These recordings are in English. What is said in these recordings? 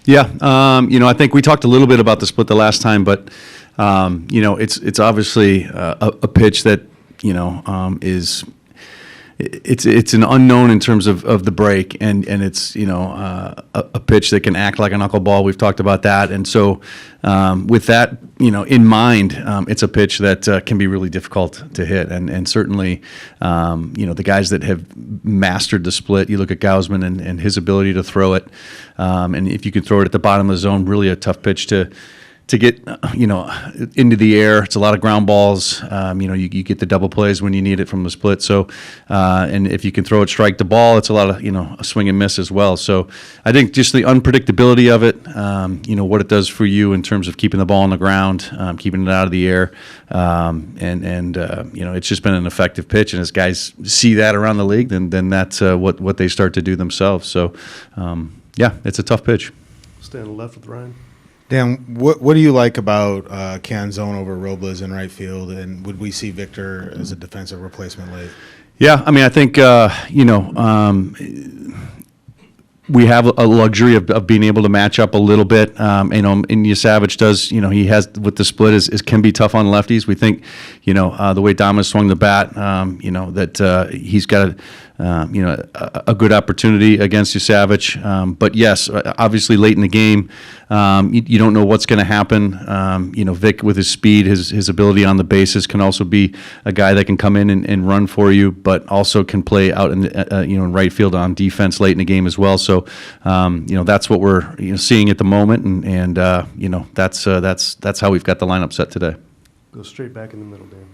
Yeah, I think we talked a little bit about the split the last time, but it's obviously a pitch that is it's an unknown in terms of the break, and it's a pitch that can act like a knuckleball. We've talked about that, and so with that in mind, it's a pitch that can be really difficult to hit, and certainly the guys that have mastered the split. You look at Gausman and his ability to throw it, and if you can throw it at the bottom of the zone, really a tough pitch to get into the air. It's a lot of ground balls. You get the double plays when you need it from the split. So, and if you can throw it, strike the ball, it's a lot of a swing and miss as well. So, I think just the unpredictability of it, what it does for you in terms of keeping the ball on the ground, keeping it out of the air, it's just been an effective pitch. And as guys see that around the league, then that's what they start to do themselves. So, it's a tough pitch. Stay on the left with Ryan. Dan, what do you like about Canzone over Robles in right field, and would we see Victor as a defensive replacement late? Yeah, I mean, I think we have a luxury of being able to match up a little bit. India Savage does, he has with the split is can be tough on lefties. We think, the way Dom has swung the bat, that he's got a good opportunity against Savage. But yes, obviously late in the game, you don't know what's going to happen. Vic with his speed, his ability on the bases can also be a guy that can come in and run for you, but also can play out in in right field on defense late in the game as well. So that's what we're seeing at the moment, and that's how we've got the lineup set today. Go straight back in the middle, Dan.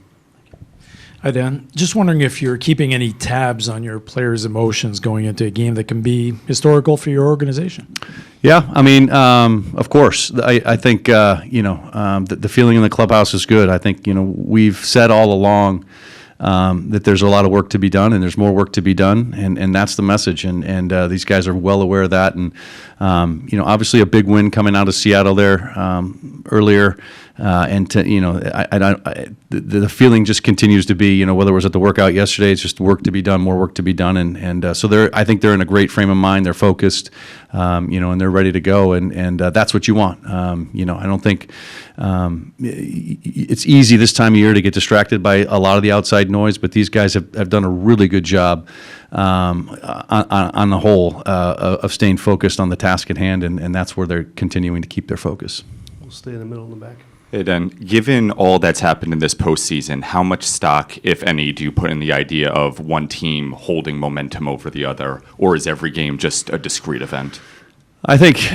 Hi, Dan. Just wondering if you're keeping any tabs on your players' emotions going into a game that can be historical for your organization. Yeah, I mean, of course. I think the feeling in the clubhouse is good. I think we've said all along that there's a lot of work to be done, and there's more work to be done, and that's the message. And these guys are well aware of that. And obviously a big win coming out of Seattle there earlier. The feeling just continues to be, whether it was at the workout yesterday, it's just work to be done, more work to be done, and so I think they're in a great frame of mind. They're focused, and they're ready to go, and that's what you want. I don't think it's easy this time of year to get distracted by a lot of the outside noise, but these guys have done a really good job on the whole of staying focused on the task at hand, and that's where they're continuing to keep their focus. We'll stay in the middle and the back. Hey, Dan, given all that's happened in this postseason, how much stock, if any, do you put in the idea of one team holding momentum over the other, or is every game just a discrete event? I think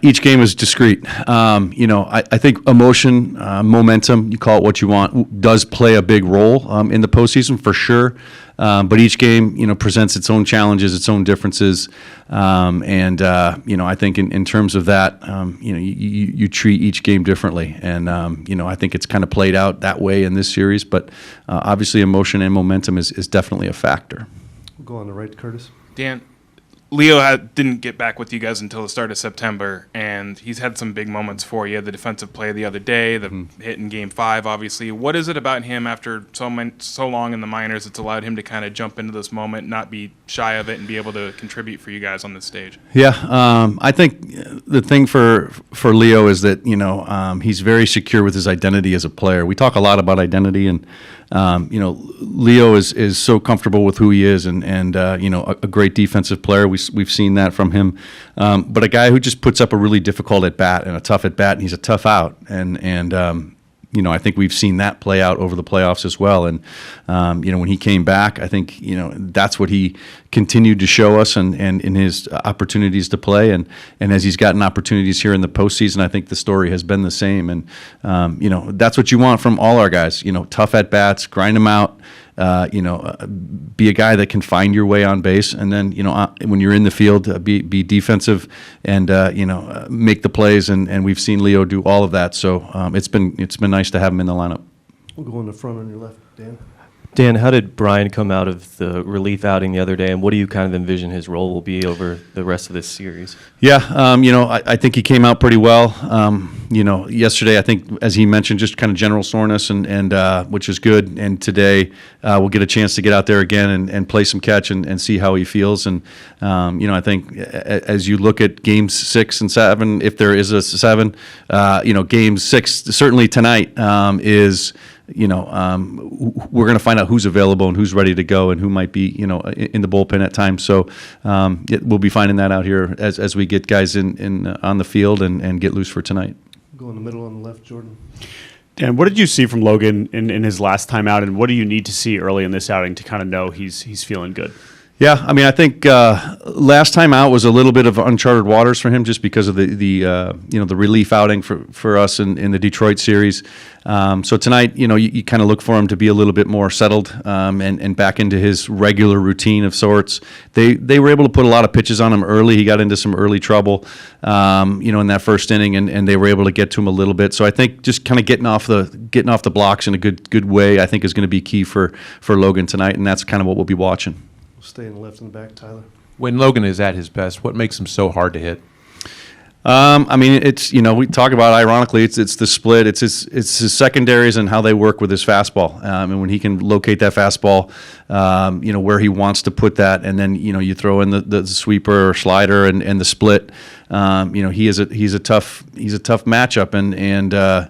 each game is discrete. I think emotion, momentum, you call it what you want, does play a big role in the postseason for sure. But each game, presents its own challenges, its own differences, I think in terms of that, you treat each game differently, and I think it's kind of played out that way in this series. But obviously, emotion and momentum is definitely a factor. We'll go on the right, Curtis. Dan, Leo didn't get back with you guys until the start of September, and he's had some big moments for you. The defensive play the other day, the hit in Game 5, obviously. What is it about him after so long in the minors that's allowed him to kind of jump into this moment, not be shy of it, and be able to contribute for you guys on this stage? Yeah, I think the thing for Leo is that, he's very secure with his identity as a player. We talk a lot about identity, and Leo is so comfortable with who he is, and a great defensive player. We've seen that from him, but a guy who just puts up a really difficult at bat and a tough at bat, and he's a tough out, and I think we've seen that play out over the playoffs as well. And when he came back, I think that's what he continued to show us, and in his opportunities to play, and as he's gotten opportunities here in the postseason, I think the story has been the same. And that's what you want from all our guys. Tough at bats, grind them out. Be a guy that can find your way on base, and then when you're in the field, be defensive, and make the plays. And we've seen Leo do all of that. So it's been nice to have him in the lineup. We'll go in the front on your left, Dan. Dan, how did Brian come out of the relief outing the other day, and what do you kind of envision his role will be over the rest of this series? Yeah, I think he came out pretty well. Yesterday, I think, as he mentioned, just kind of general soreness, and which is good. And today, we'll get a chance to get out there again and play some catch and see how he feels. And, I think as you look at games 6 and 7, if there is a 7, game 6, certainly tonight, is we're going to find out who's available and who's ready to go and who might be, in the bullpen at times. So we'll be finding that out here as we get guys in on the field and get loose for tonight. Go in the middle on the left, Jordan. Dan, what did you see from Logan in his last time out, and what do you need to see early in this outing to kind of know he's feeling good? Yeah, I think last time out was a little bit of uncharted waters for him, just because of the relief outing for us in the Detroit series. So tonight, you kind of look for him to be a little bit more settled and back into his regular routine of sorts. They were able to put a lot of pitches on him early. He got into some early trouble, in that first inning, and they were able to get to him a little bit. So I think just kind of getting off the blocks in a good way, I think, is going to be key for Logan tonight, and that's kind of what we'll be watching. We'll stay in the left in the back, Tyler. When Logan is at his best, what makes him so hard to hit? It's we talk about, ironically, it's the split, it's his secondaries and how they work with his fastball, and when he can locate that fastball, where he wants to put that, and then you throw in the sweeper or slider and the split. He's a tough matchup, and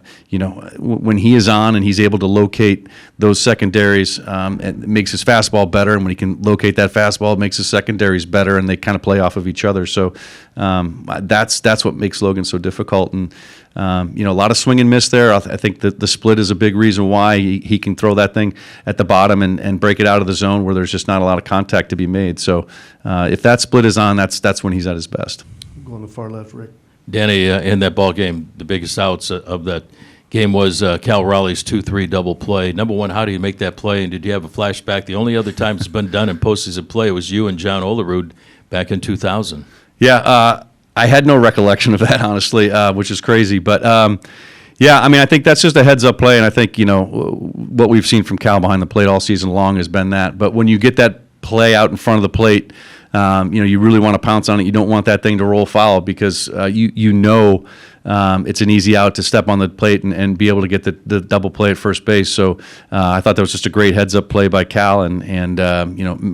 when he is on and he's able to locate those secondaries, it makes his fastball better, and when he can locate that fastball, it makes his secondaries better, and they kind of play off of each other. So that's what makes Logan so difficult, and a lot of swing and miss there. I think that the split is a big reason why he can throw that thing at the bottom and break it out of the zone where there's just not a lot of contact to be made. So if that split is on, that's when he's at his best. Go on the far left, Rick. Danny, in that ball game, the biggest outs of that game was Cal Raleigh's 2-3 double play. Number one, how do you make that play, and did you have a flashback? The only other time it's been done in postseason play was you and John Olerud back in 2000. Yeah, I had no recollection of that, honestly, which is crazy. But, I think that's just a heads-up play, and I think, what we've seen from Cal behind the plate all season long has been that. But when you get that play out in front of the plate, you really want to pounce on it. You don't want that thing to roll foul because it's an easy out to step on the plate and be able to get the double play at first base. So I thought that was just a great heads-up play by Cal and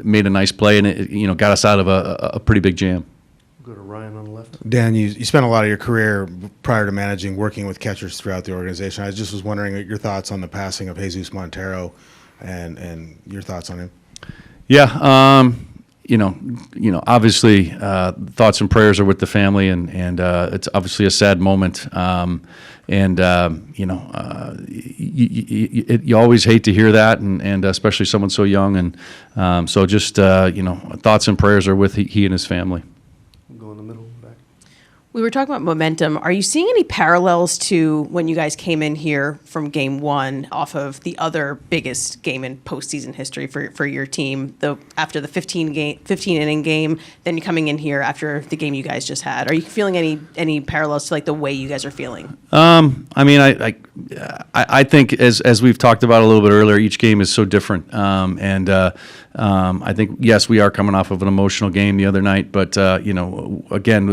made a nice play, and it got us out of a pretty big jam. Go to Ryan on the left. Dan, you spent a lot of your career prior to managing working with catchers throughout the organization. I just was wondering your thoughts on the passing of Jesus Montero and your thoughts on him. Yeah, obviously, thoughts and prayers are with the family, and it's obviously a sad moment. You always hate to hear that, and especially someone so young. And so just, thoughts and prayers are with he and his family. Go in the middle, back. We were talking about momentum. Are you seeing any parallels to when you guys came in here from game 1 off of the other biggest game in postseason history for your team, after the 15 inning game, then you're coming in here after the game you guys just had? Are you feeling any parallels to like the way you guys are feeling? I think as we've talked about a little bit earlier, each game is so different, I think, yes, we are coming off of an emotional game the other night, but again,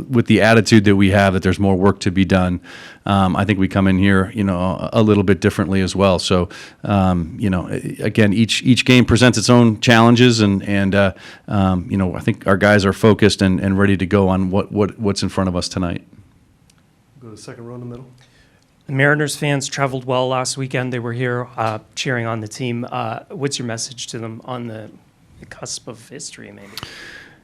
with the attitude that we have that there's more work to be done, I think we come in here a little bit differently as well. So again, each game presents its own challenges, and I think our guys are focused and ready to go on what's in front of us tonight. Go to the second row in the middle. The Mariners fans traveled well last weekend. They were here cheering on the team. What's your message to them on the cusp of history, maybe?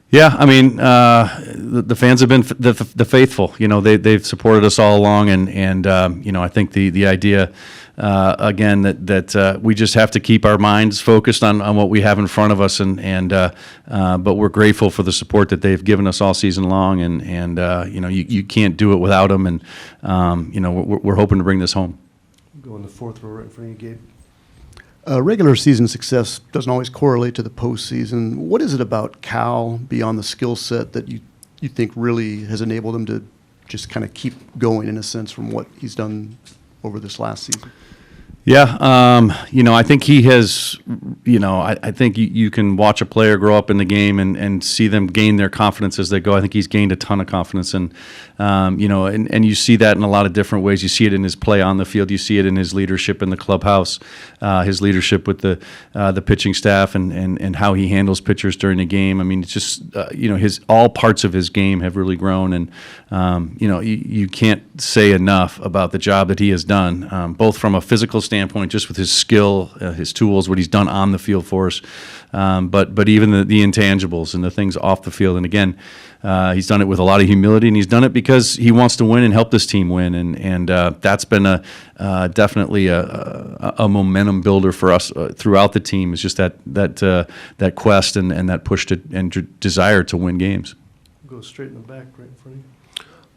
Yeah, the fans have been the faithful. They've supported us all along, and I think the idea again that we just have to keep our minds focused on what we have in front of us, but we're grateful for the support that they've given us all season long, and you can't do it without them, and we're hoping to bring this home. Go in the fourth row right in front of you, Gabe. Regular season success doesn't always correlate to the postseason. What is it about Cal beyond the skill set that you think really has enabled him to just kind of keep going in a sense from what he's done over this last season? Yeah, I think he has, I think you can watch a player grow up in the game and see them gain their confidence as they go. I think he's gained a ton of confidence, and you see that in a lot of different ways. You see it in his play on the field. You see it in his leadership in the clubhouse, his leadership with the pitching staff, and how he handles pitchers during the game. I mean, it's just his all parts of his game have really grown, and you can't say enough about the job that he has done, both from a physical standpoint, just with his skill, his tools, what he's done on the field for us, but even the intangibles and the things off the field. And again, he's done it with a lot of humility, and he's done it because he wants to win and help this team win. And that's been definitely a momentum builder for us throughout the team. It's just that quest and that push to and desire to win games. Go straight in the back, right in front of you.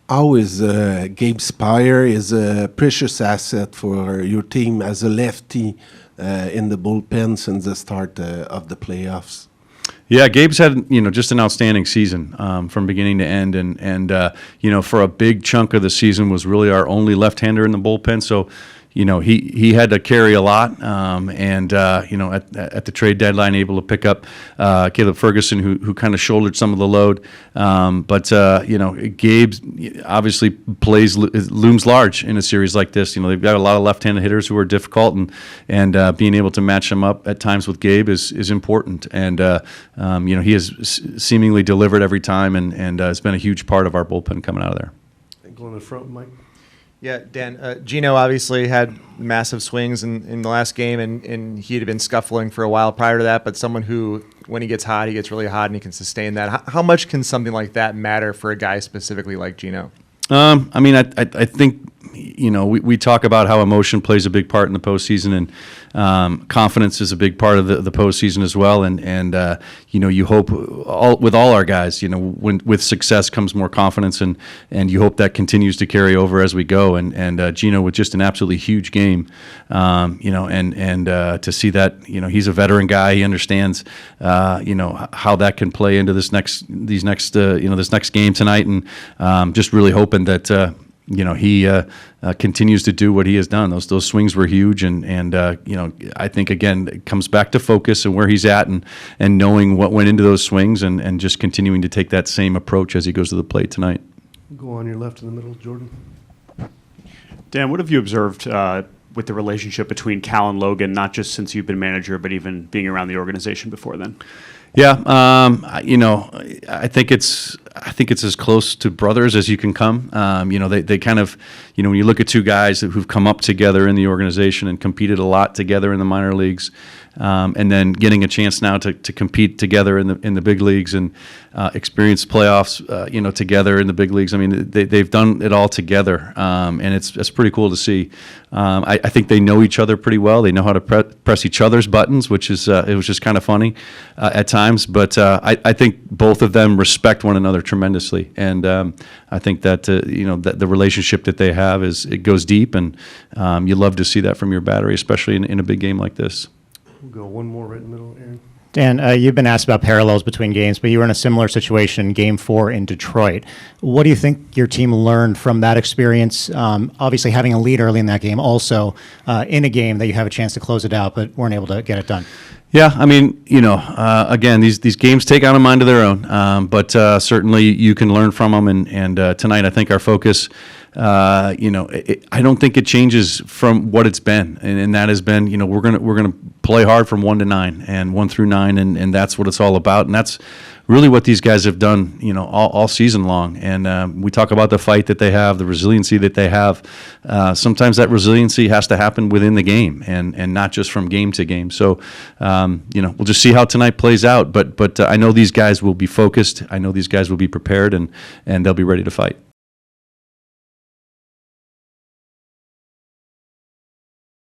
How is Gabe Spire is a precious asset for your team as a lefty in the bullpen since the start of the playoffs? Yeah, Gabe's had just an outstanding season from beginning to end, and for a big chunk of the season was really our only left-hander in the bullpen. So he had to carry a lot, at the trade deadline, able to pick up Caleb Ferguson, who kind of shouldered some of the load. Gabe obviously looms large in a series like this. They've got a lot of left-handed hitters who are difficult, and being able to match them up at times with Gabe is important. And he has seemingly delivered every time, and it's been a huge part of our bullpen coming out of there. Go in the front, Mike. Yeah, Dan, Gino obviously had massive swings in the last game, and he had been scuffling for a while prior to that, but someone who, when he gets hot, he gets really hot, and he can sustain that. How much can something like that matter for a guy specifically like Gino? I think, we talk about how emotion plays a big part in the postseason, and confidence is a big part of the postseason as well. And you hope with all our guys, when with success comes more confidence, and you hope that continues to carry over as we go. And Gino with just an absolutely huge game, to see that, he's a veteran guy. He understands, how that can play into this next game tonight, and just really hoping that. He continues to do what he has done. Those swings were huge, and I think again it comes back to focus and where he's at, and knowing what went into those swings, and just continuing to take that same approach as he goes to the plate tonight. Go on your left in the middle, Jordan. Dan, what have you observed with the relationship between Cal and Logan, not just since you've been manager, but even being around the organization before then? Yeah, I think it's as close to brothers as you can come. They kind of, when you look at two guys who've come up together in the organization and competed a lot together in the minor leagues, and then getting a chance now to compete together in the big leagues and experience playoffs, together in the big leagues. I mean, they've done it all together, and it's pretty cool to see. I think they know each other pretty well. They know how to press each other's buttons, which is it was just kind of funny at times. But I think both of them respect one another tremendously, and I think that that the relationship that they have it goes deep, and you love to see that from your battery, especially in a big game like this. We'll go one more right in the middle, Aaron. Dan, you've been asked about parallels between games, but you were in a similar situation in Game 4 in Detroit. What do you think your team learned from that experience? Obviously, having a lead early in that game, also in a game that you have a chance to close it out, but weren't able to get it done. Yeah, I mean, again, these games take on a mind of their own, but certainly you can learn from them. And tonight, I think our focus, I don't think it changes from what it's been, and that has been, we're gonna play hard from 1 to 9 and 1 through 9, and that's what it's all about, and that's really what these guys have done, all season long. And we talk about the fight that they have, the resiliency that they have. Sometimes that resiliency has to happen within the game, and not just from game to game. So, we'll just see how tonight plays out. But I know these guys will be focused. I know these guys will be prepared, and they'll be ready to fight.